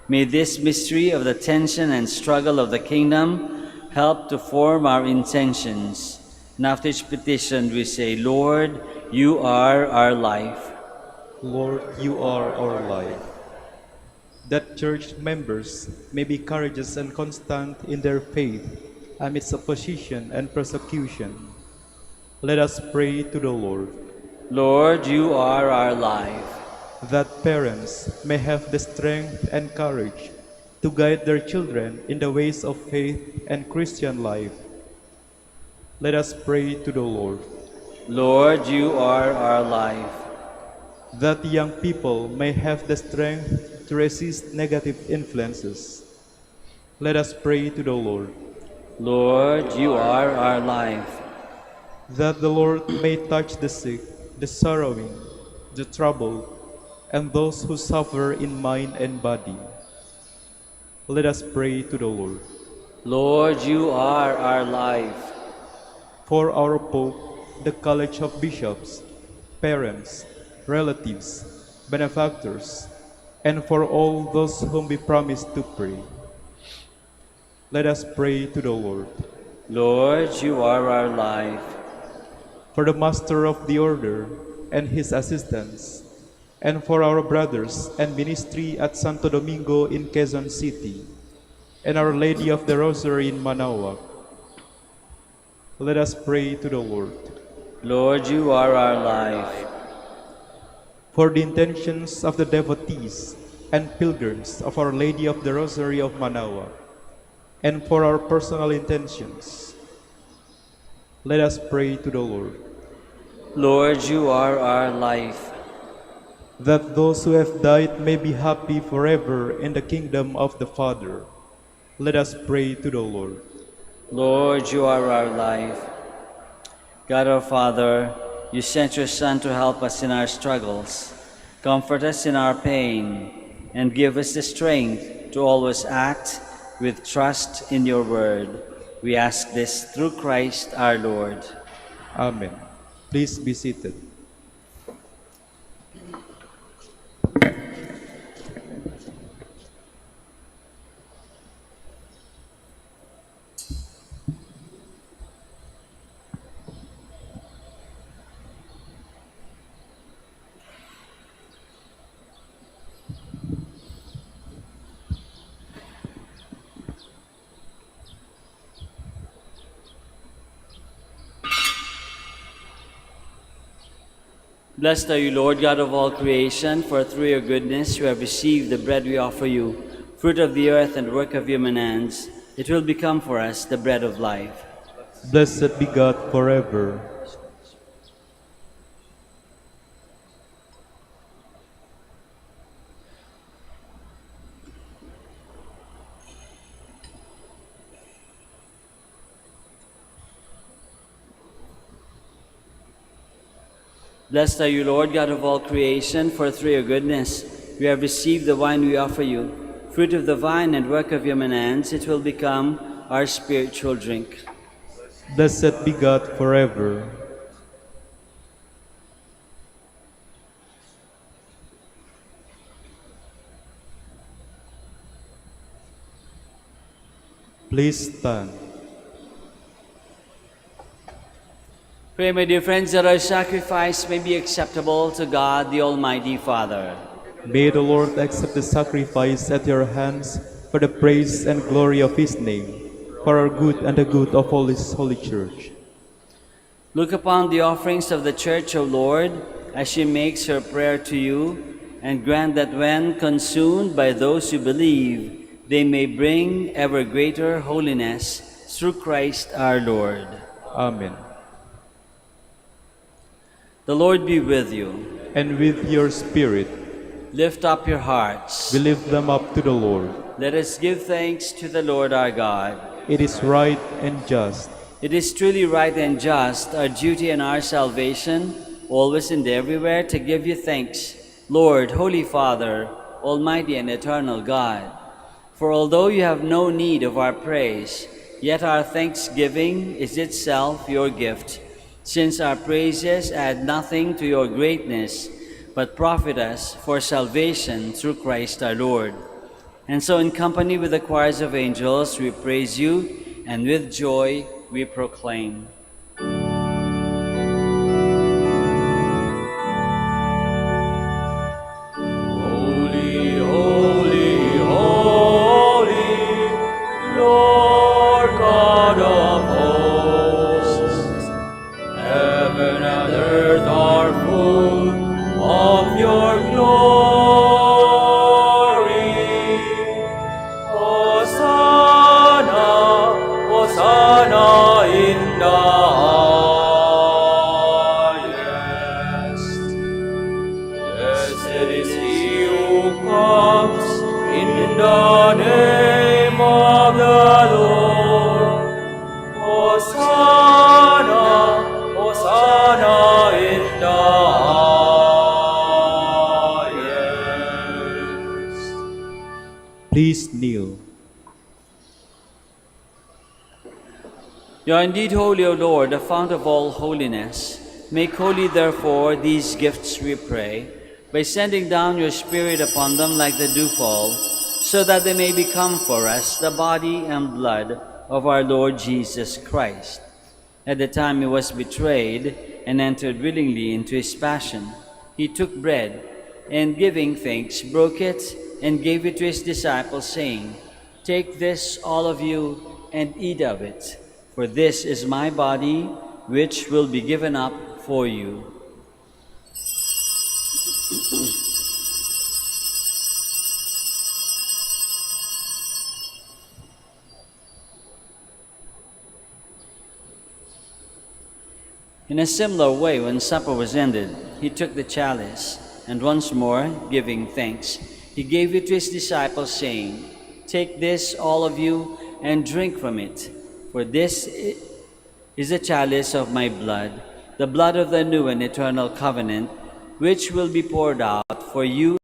May this mystery of the tension and struggle of the kingdom help to form our intentions. And after each petition, we say, Lord, you are our life. Lord, you are our life. That church members may be courageous and constant in their faith amidst opposition and persecution. Let us pray to the Lord. Lord, you are our life. That parents may have the strength and courage to guide their children in the ways of faith and Christian life. Let us pray to the Lord. Lord, you are our life. That young people may have the strength to resist negative influences. Let us pray to the Lord. Lord, you are our life. That the Lord may touch the sick, the sorrowing, the troubled, and those who suffer in mind and body. Let us pray to the Lord. Lord, you are our life. For our Pope, the College of Bishops, parents, relatives, benefactors, and for all those whom we promise to pray. Let us pray to the Lord. Lord, you are our life. For the Master of the Order and his assistants, and for our brothers and ministry at Santo Domingo in Quezon City, and Our Lady of the Rosary in Manaoag. Let us pray to the Lord. Lord, you are our life. For the intentions of the devotees and pilgrims of Our Lady of the Rosary of Manaoag, and for our personal intentions, let us pray to the Lord. Lord, you are our life. That those who have died may be happy forever in the kingdom of the Father. Let us pray to the Lord. Lord, you are our life. God our Father, you sent your Son to help us in our struggles, comfort us in our pain, and give us the strength to always act with trust in your word. We ask this through Christ our Lord. Amen. Please be seated. Blessed are you, Lord, God of all creation, for through your goodness we have received the bread we offer you, fruit of the earth and work of human hands. It will become for us the bread of life. Blessed be God forever. Blessed are you, Lord, God of all creation, for through your goodness we have received the wine we offer you. Fruit of the vine and work of your hands, it will become our spiritual drink. Blessed be God forever. Please stand. Pray, my dear friends, that our sacrifice may be acceptable to God, the Almighty Father. May the Lord accept the sacrifice at your hands for the praise and glory of his name, for our good and the good of all his holy church. Look upon the offerings of the Church, O Lord, as she makes her prayer to you, and grant that when consumed by those who believe, they may bring ever greater holiness through Christ our Lord. Amen. The Lord be with you. And with your spirit, Lift up your hearts. we lift them up to the Lord. Let us give thanks to the Lord our God. It is right and just. It is truly right and just, our duty and our salvation, always and everywhere to give you thanks, Lord, Holy Father, Almighty and eternal God. For although you have no need of our praise, yet our thanksgiving is itself your gift, since our praises add nothing to your greatness, but profit us for salvation through Christ our Lord. And so in company with the choirs of angels, we praise you, and with joy we proclaim. Holy, holy, holy, Lord God of hosts. Heaven and earth are full of your glory. Hosanna, Hosanna in the highest. Blessed is he who comes in the name of the Lord. Hosanna, Hosanna in the highest. Please kneel. You are indeed holy, O Lord, the fount of all holiness. Make holy, therefore, these gifts, we pray, by sending down your Spirit upon them like the dewfall, so that they may become for us the body and blood of our Lord Jesus Christ. At the time he was betrayed and entered willingly into his passion, he took bread, and giving thanks, broke it, and gave it to his disciples, saying, "Take this, all of you, and eat of it, for this is my body, which will be given up for you." In a similar way, when supper was ended, he took the chalice, and once more, giving thanks, he gave it to his disciples, saying, "Take this, all of you, and drink from it, for this is the chalice of my blood, the blood of the new and eternal covenant, which will be poured out for you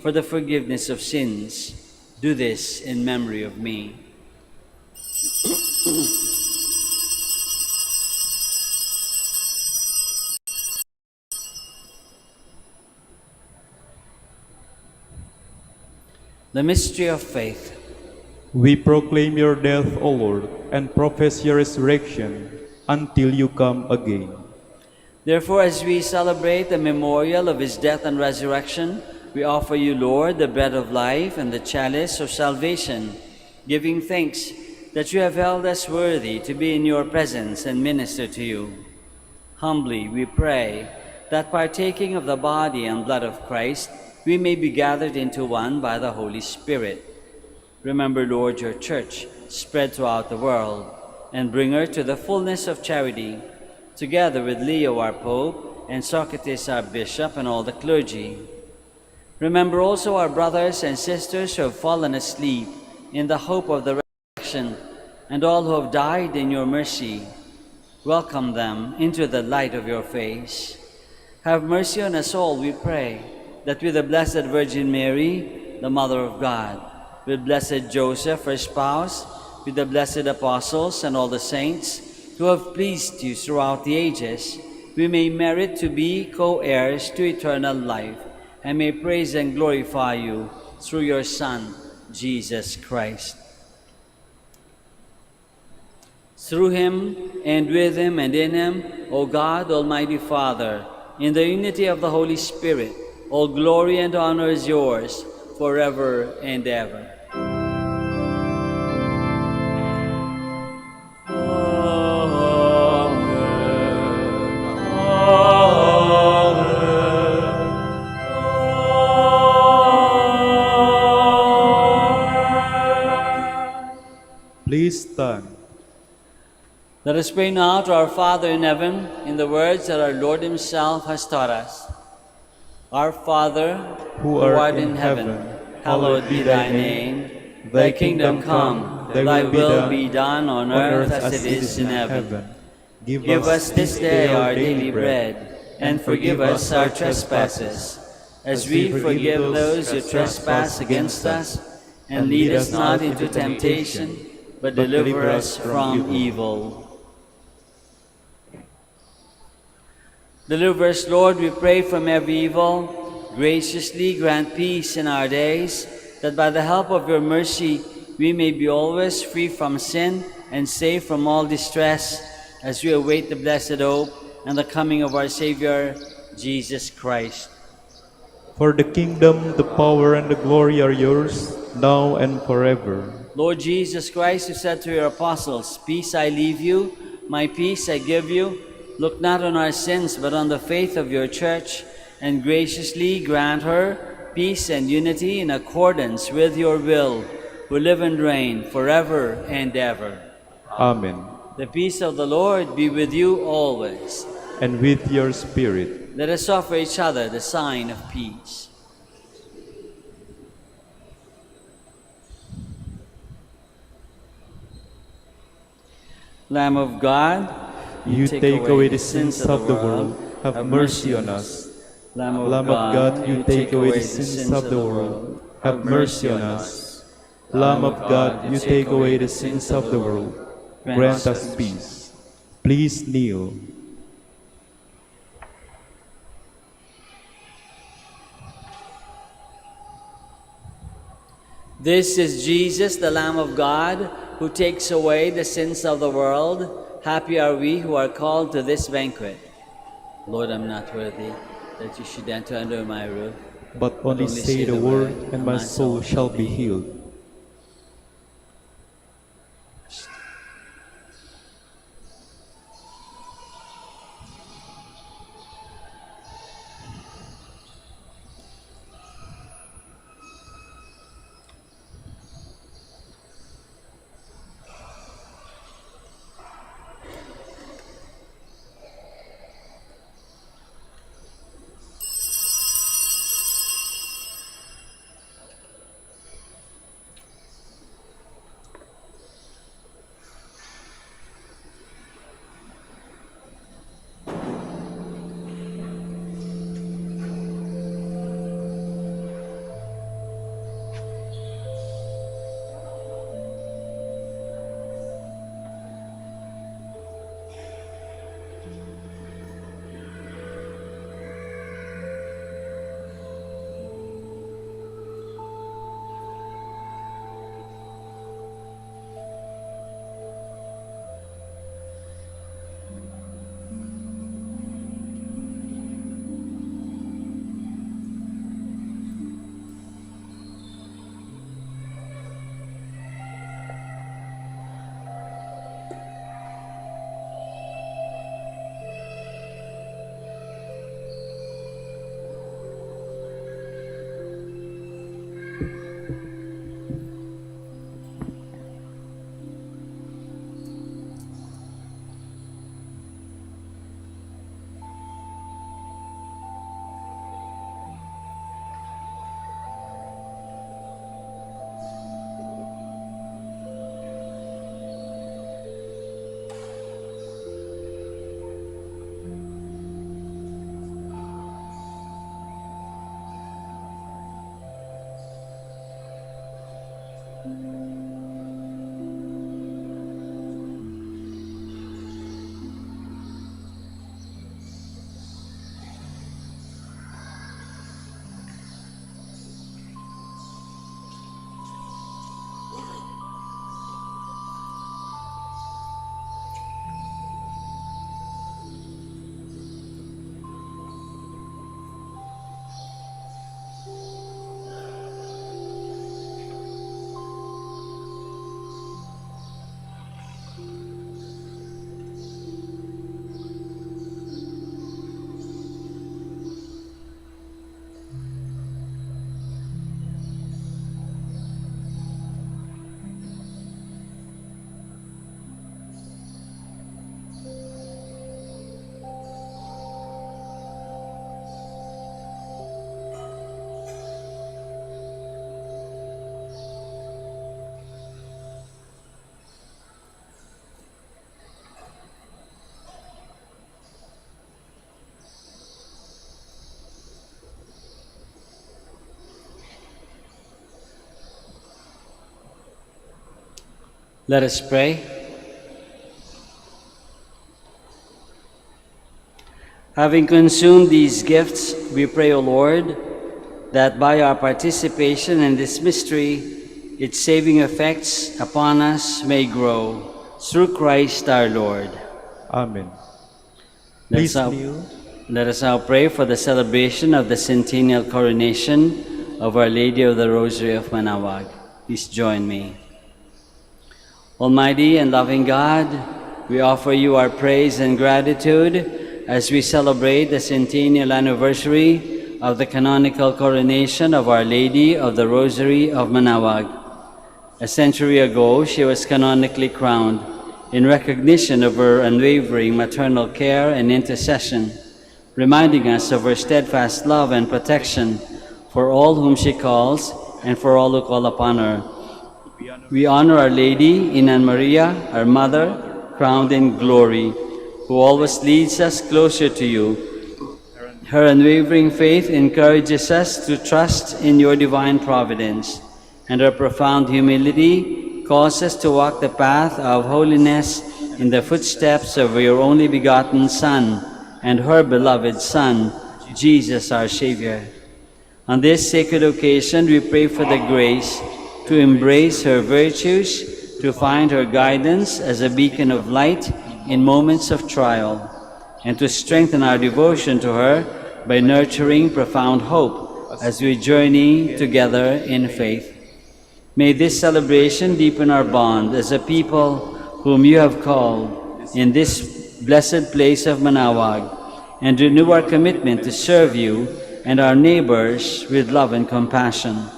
for the forgiveness of sins. Do this in memory of me." The mystery of faith. We proclaim your death, O Lord, and profess your resurrection until you come again. Therefore, as we celebrate the memorial of his death and resurrection, we offer you, Lord, the bread of life and the chalice of salvation, giving thanks that you have held us worthy to be in your presence and minister to you. Humbly we pray that partaking of the body and blood of Christ, we may be gathered into one by the Holy Spirit. Remember, Lord, your church spread throughout the world, and bring her to the fullness of charity, together with Leo our Pope, and Socrates our Bishop, and all the clergy. Remember also our brothers and sisters who have fallen asleep in the hope of the resurrection, and all who have died in your mercy. Welcome them into the light of your face. Have mercy on us all, we pray, that with the Blessed Virgin Mary, the Mother of God, with blessed Joseph, her spouse, with the blessed apostles and all the saints who have pleased you throughout the ages, we may merit to be co-heirs to eternal life, and may praise and glorify you through your Son, Jesus Christ. Through him, and with him, and in him, O God, Almighty Father, in the unity of the Holy Spirit, all glory and honor is yours forever and ever. Please stand. Let us pray now to our Father in heaven in the words that our Lord himself has taught us. Our Father, Who art in heaven, hallowed be thy name. Thy kingdom come, thy will be done on earth as it is in heaven. Give us this day our daily bread, and forgive us our trespasses, as we forgive those who trespass against us. And lead us not into temptation, but deliver us from evil. Deliver us, Lord, we pray, from every evil. Graciously grant peace in our days, that by the help of your mercy we may be always free from sin and safe from all distress, as we await the blessed hope and the coming of our Savior, Jesus Christ. For the kingdom, the power, and the glory are yours, now and forever. Lord Jesus Christ, who said to your apostles, "Peace I leave you, my peace I give you," look not on our sins, but on the faith of your church, and graciously grant her peace and unity in accordance with your will, who live and reign forever and ever. Amen. The peace of the Lord be with you always. And with your spirit. Let us offer each other the sign of peace. Lamb of God, You take away the sins of the world, have mercy on us. Lamb Lamb of God, you take away the sins of the world, have mercy on us. Lamb of God, you take away the sins of the world, grant us peace. Please kneel. This is Jesus, the Lamb of God, who takes away the sins of the world. Happy are we who are called to this banquet. Lord, I'm not worthy that you should enter under my roof. But only say the word, and my soul shall be healed. Let us pray. Having consumed these gifts, we pray, O Lord, that by our participation in this mystery, its saving effects upon us may grow. Through Christ our Lord. Amen. Let us Please now- kneel. Let us now pray for the celebration of the centennial coronation of Our Lady of the Rosary of Manaoag. Please join me. Almighty and loving God, we offer you our praise and gratitude as we celebrate the centennial anniversary of the canonical coronation of Our Lady of the Rosary of Manaoag. A century ago, she was canonically crowned in recognition of her unwavering maternal care and intercession, reminding us of her steadfast love and protection for all whom she calls and for all who call upon her. We honor Our Lady in Anne Maria, our Mother, crowned in glory, who always leads us closer to you. Her unwavering faith encourages us to trust in your divine providence, and her profound humility calls us to walk the path of holiness in the footsteps of your only begotten Son and her beloved Son, Jesus our Savior. On this sacred occasion, we pray for the grace to embrace her virtues, to find her guidance as a beacon of light in moments of trial, and to strengthen our devotion to her by nurturing profound hope as we journey together in faith. May this celebration deepen our bond as a people whom you have called in this blessed place of Manaoag, and renew our commitment to serve you and our neighbors with love and compassion.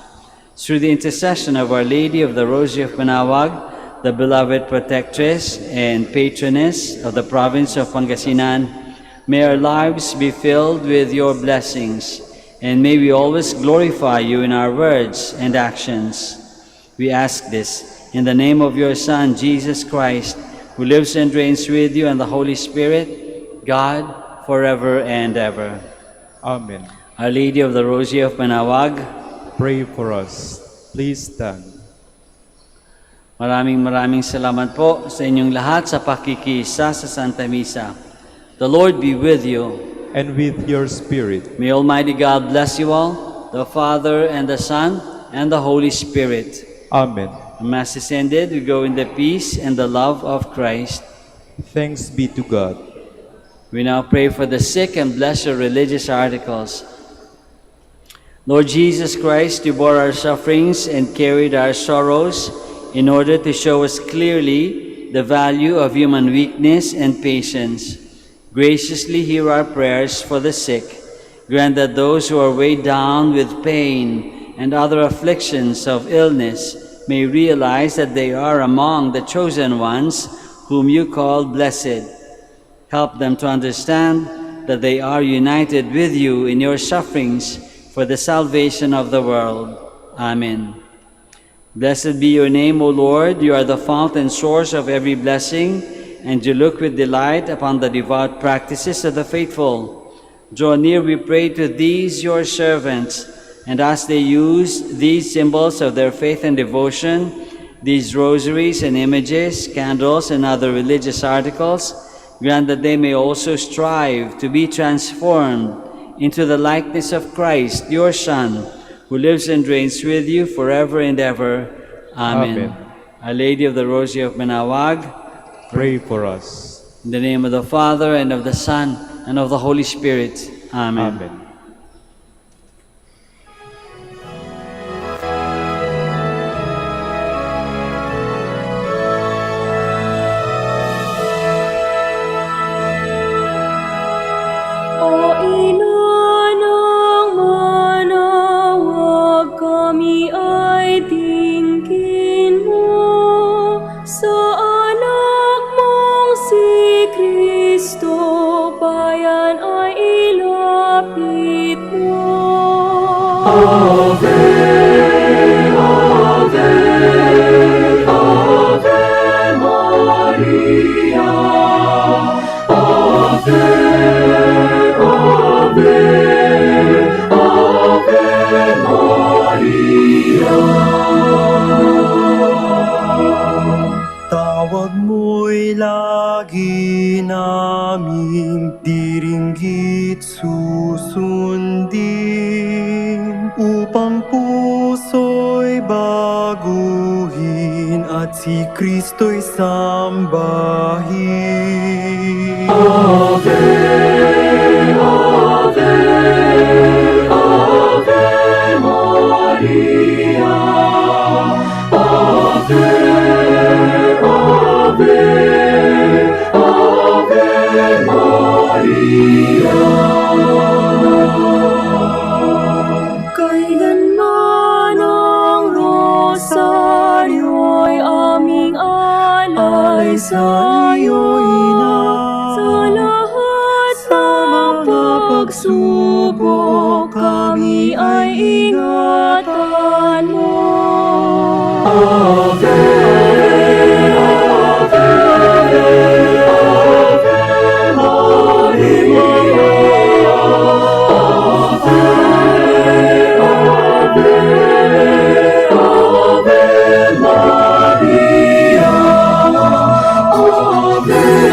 Through the intercession of Our Lady of the Rosary of Manaoag, the beloved protectress and patroness of the province of Pangasinan, may our lives be filled with your blessings, and may we always glorify you in our words and actions. We ask this in the name of your Son, Jesus Christ, who lives and reigns with you and the Holy Spirit, God, forever and ever. Amen. Our Lady of the Rosary of Manaoag, Pray for us. Please stand. maraming salamat po sa inyong lahat sa pakikisa sa Santa Misa. The Lord be with you. And with your spirit. May Almighty God bless you all, the Father and the Son and the Holy Spirit. Amen. The Mass is ended. We go in the peace and the love of Christ. Thanks be to God. We now pray for the sick and bless your religious articles. Lord Jesus Christ, you bore our sufferings and carried our sorrows in order to show us clearly the value of human weakness and patience. Graciously hear our prayers for the sick. Grant that those who are weighed down with pain and other afflictions of illness may realize that they are among the chosen ones whom you call blessed. Help them to understand that they are united with you in your sufferings for the salvation of the world. Amen. Blessed be your name, O Lord. You are the fount and source of every blessing, and you look with delight upon the devout practices of the faithful. Draw near, we pray, to these your servants, And as they use these symbols of their faith and devotion, these rosaries and images, candles, and other religious articles, grant that they may also strive to be transformed into the likeness of Christ, your Son, who lives and reigns with you forever and ever. Amen. Amen. Our Lady of the Rosary of Manaoag, Pray for us. in the name of the Father, and of the Son, and of the Holy Spirit. Amen. Amen. O ina ng Manaoag, kami ay tingin mo sa anak mong si Kristo, bayan ay ilapit mo. Ave, Ave, Ave Maria, Ave, Ave, Ave Maria. Tawag mo'y lagi naming diringgit susundin, upang puso'y baguhin at si Kristo'y sambahin. Ave, Ave, Ave Maria, Ave, Ave, Ave Maria. Kailanman ang rosaryo'y aming alay sa iyo, Ina. Sa lahat ng pagsubok, kami ay ingatan mo. Ave, Ave, Ave Maria, Ave, Ave, Ave Maria, Ave,